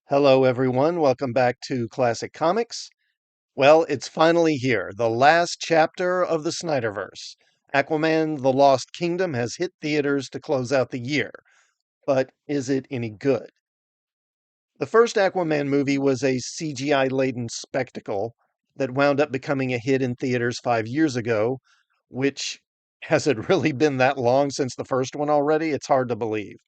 Hello, everyone. Welcome back to Classic Comics. Well, it's finally here, the last chapter of the Snyderverse. Aquaman The Lost Kingdom has hit theaters to close out the year. But is it any good? The first Aquaman movie was a CGI laden spectacle that wound up becoming a hit in theaters 5 years ago, which has it really been that long since the first one already? It's hard to believe.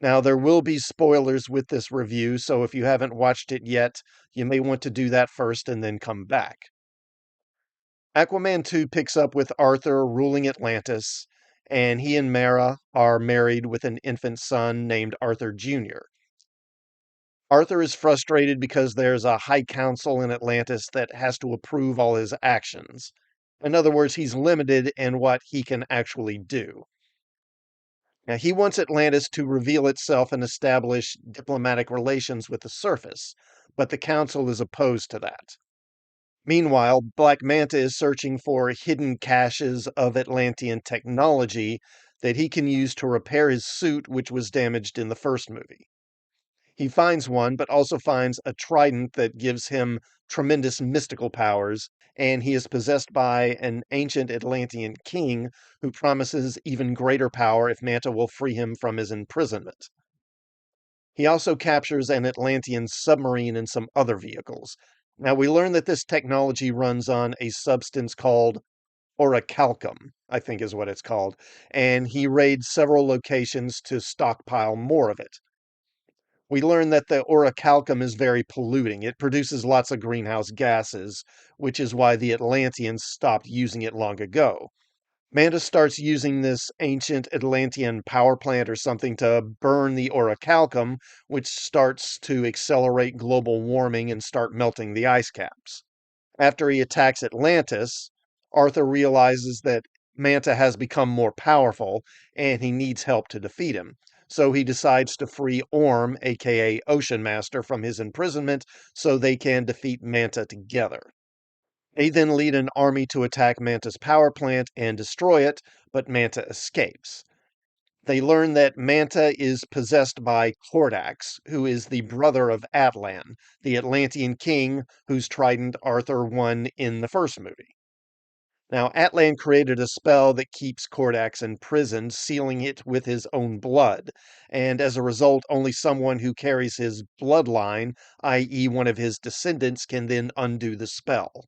Now, there will be spoilers with this review, so if you haven't watched it yet, you may want to do that first and then come back. Aquaman 2 picks up with Arthur ruling Atlantis, and he and Mera are married with an infant son named Arthur Jr. Arthur is frustrated because there's a high council in Atlantis that has to approve all his actions. In other words, he's limited in what he can actually do. Now, he wants Atlantis to reveal itself and establish diplomatic relations with the surface, but the Council is opposed to that. Meanwhile, Black Manta is searching for hidden caches of Atlantean technology that he can use to repair his suit, which was damaged in the first movie. He finds one, but also finds a trident that gives him tremendous mystical powers, and he is possessed by an ancient Atlantean king who promises even greater power if Manta will free him from his imprisonment. He also captures an Atlantean submarine and some other vehicles. Now, we learn that this technology runs on a substance called orichalcum, I think is what it's called, and he raids several locations to stockpile more of it. We learn that the orichalcum is very polluting. It produces lots of greenhouse gases, which is why the Atlanteans stopped using it long ago. Manta starts using this ancient Atlantean power plant or something to burn the orichalcum, which starts to accelerate global warming and start melting the ice caps. After he attacks Atlantis, Arthur realizes that Manta has become more powerful and he needs help to defeat him. So he decides to free Orm, aka Ocean Master, from his imprisonment so they can defeat Manta together. They then lead an army to attack Manta's power plant and destroy it, but Manta escapes. They learn that Manta is possessed by Kordax, who is the brother of Atlan, the Atlantean king whose trident Arthur won in the first movie. Now, Atlan created a spell that keeps Kordax imprisoned, sealing it with his own blood, and as a result, only someone who carries his bloodline, i.e., one of his descendants, can then undo the spell.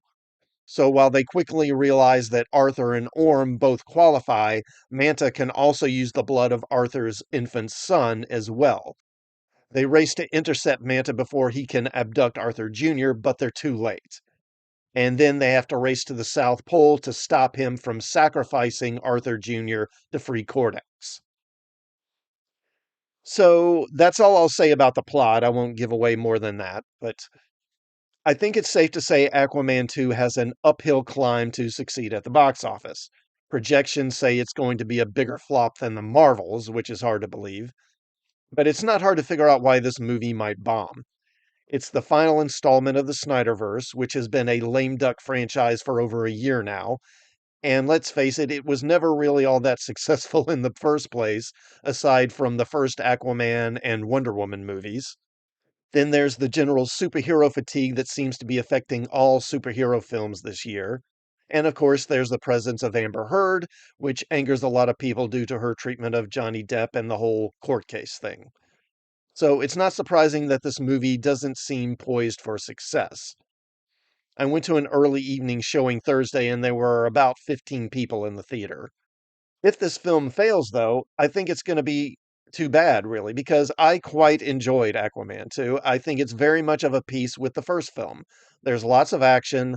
So while they quickly realize that Arthur and Orm both qualify, Manta can also use the blood of Arthur's infant son as well. They race to intercept Manta before he can abduct Arthur Jr., but they're too late. And then they have to race to the South Pole to stop him from sacrificing Arthur Jr. to free Kordax. So that's all I'll say about the plot. I won't give away more than that, but I think it's safe to say Aquaman 2 has an uphill climb to succeed at the box office. Projections say it's going to be a bigger flop than the Marvels, which is hard to believe. But it's not hard to figure out why this movie might bomb. It's the final installment of the Snyderverse, which has been a lame duck franchise for over a year now. And let's face it, it was never really all that successful in the first place, aside from the first Aquaman and Wonder Woman movies. Then there's the general superhero fatigue that seems to be affecting all superhero films this year. And of course, there's the presence of Amber Heard, which angers a lot of people due to her treatment of Johnny Depp and the whole court case thing. So it's not surprising that this movie doesn't seem poised for success. I went to an early evening showing Thursday and there were about 15 people in the theater. If this film fails, though, I think it's going to be too bad, really, because I quite enjoyed Aquaman 2. I think it's very much of a piece with the first film. There's lots of action,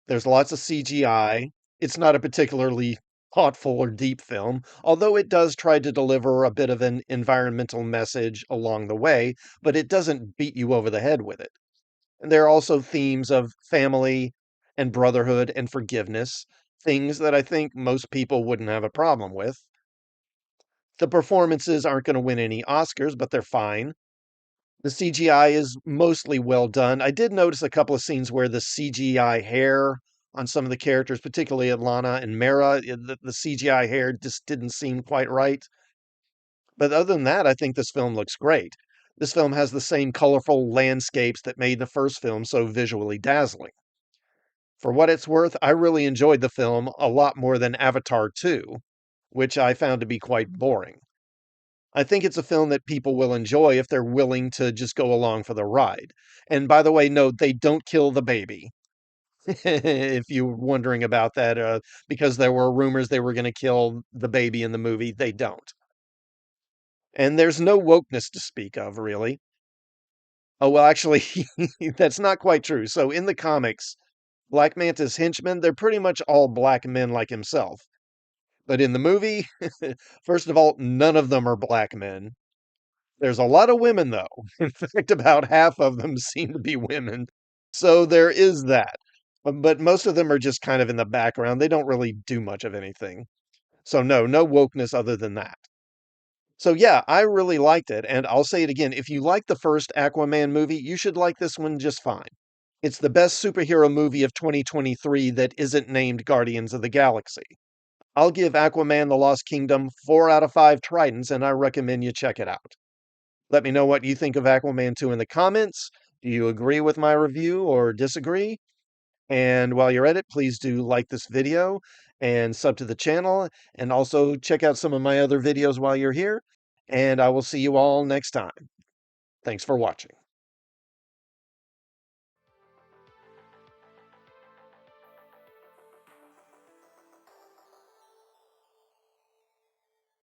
there's lots of CGI. It's not a particularly thoughtful or deep film, although it does try to deliver a bit of an environmental message along the way, but it doesn't beat you over the head with it. And there are also themes of family and brotherhood and forgiveness, things that I think most people wouldn't have a problem with. The performances aren't going to win any Oscars, but they're fine. The CGI is mostly well done. I did notice a couple of scenes where the CGI hair on some of the characters, particularly Atlana and Mera, the CGI hair just didn't seem quite right. But other than that, I think this film looks great. This film has the same colorful landscapes that made the first film so visually dazzling. For what it's worth, I really enjoyed the film a lot more than Avatar 2, which I found to be quite boring. I think it's a film that people will enjoy if they're willing to just go along for the ride. And by the way, no, they don't kill the baby. If you're wondering about that, because there were rumors they were going to kill the baby in the movie, they don't. And there's no wokeness to speak of, really. Oh, well, actually, that's not quite true. So in the comics, Black Manta's henchmen, they're pretty much all black men like himself. But in the movie, first of all, none of them are black men. There's a lot of women, though. In fact, about half of them seem to be women. So there is that. But most of them are just kind of in the background. They don't really do much of anything. So no, no wokeness other than that. So yeah, I really liked it. And I'll say it again. If you like the first Aquaman movie, you should like this one just fine. It's the best superhero movie of 2023 that isn't named Guardians of the Galaxy. I'll give Aquaman The Lost Kingdom 4 out of 5 tridents, and I recommend you check it out. Let me know what you think of Aquaman 2 in the comments. Do you agree with my review or disagree? And while you're at it, please do like this video and sub to the channel, and also check out some of my other videos while you're here. And I will see you all next time. Thanks for watching.